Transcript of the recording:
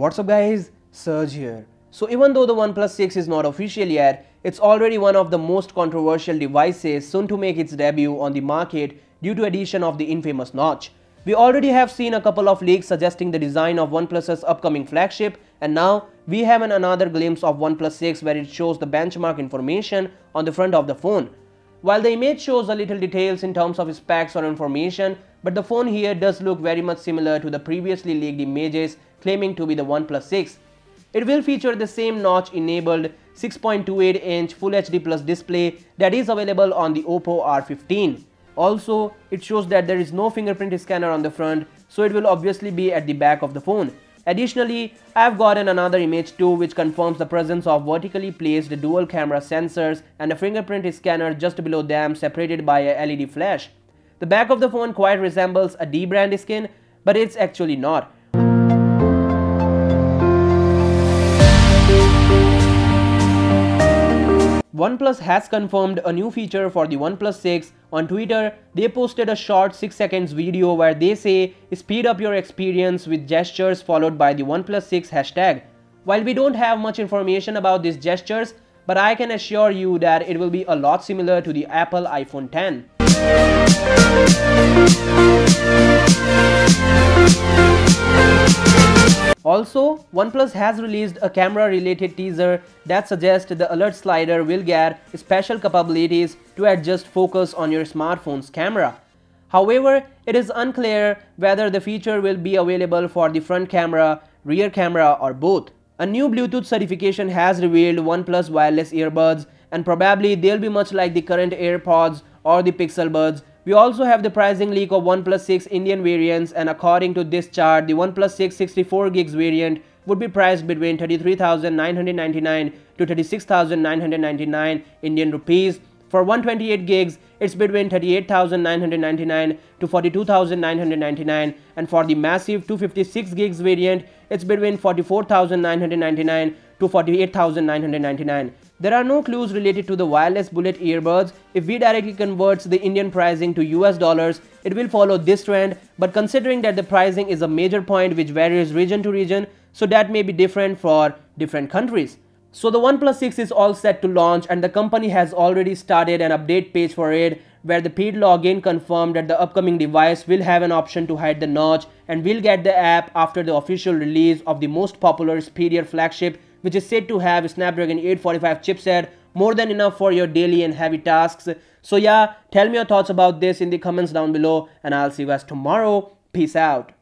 What's up guys, Surge here. So even though the OnePlus 6 is not official yet, it's already one of the most controversial devices soon to make its debut on the market due to addition of the infamous notch. We already have seen a couple of leaks suggesting the design of OnePlus's upcoming flagship, and now we have another glimpse of OnePlus 6 where it shows the benchmark information on the front of the phone. While the image shows a little details in terms of specs or information, but the phone here does look very much similar to the previously leaked images claiming to be the OnePlus 6. It will feature the same notch-enabled 6.28-inch Full HD Plus display that is available on the Oppo R15. Also, it shows that there is no fingerprint scanner on the front, so it will obviously be at the back of the phone. Additionally, I have gotten another image too which confirms the presence of vertically placed dual camera sensors and a fingerprint scanner just below them separated by a LED flash. The back of the phone quite resembles a D brand skin, but it's actually not. OnePlus has confirmed a new feature for the OnePlus 6. On Twitter, they posted a short 6 seconds video where they say, "Speed up your experience with gestures," followed by the OnePlus 6 hashtag. While we don't have much information about these gestures, but I can assure you that it will be a lot similar to the Apple iPhone X. Also, OnePlus has released a camera-related teaser that suggests the alert slider will get special capabilities to adjust focus on your smartphone's camera. However, it is unclear whether the feature will be available for the front camera, rear camera, or both. A new Bluetooth certification has revealed OnePlus wireless earbuds, and probably they'll be much like the current AirPods or the Pixel Buds. We also have the pricing leak of OnePlus 6 Indian variants, and according to this chart, the OnePlus 6 64GB variant would be priced between 33,999 to 36,999 Indian rupees. For 128GB, it's between 38,999 to 42,999, and for the massive 256GB variant, it's between 44,999 to 48,999. There are no clues related to the wireless bullet earbuds. If we directly converts the Indian pricing to US dollars, it will follow this trend, but considering that the pricing is a major point which varies region to region, so that may be different for different countries. So the OnePlus 6 is all set to launch, and the company has already started an update page for it where the paid login confirmed that the upcoming device will have an option to hide the notch and will get the app after the official release of the most popular superior flagship, which is said to have a Snapdragon 845 chipset, more than enough for your daily and heavy tasks. So yeah, tell me your thoughts about this in the comments down below, and I'll see you guys tomorrow. Peace out.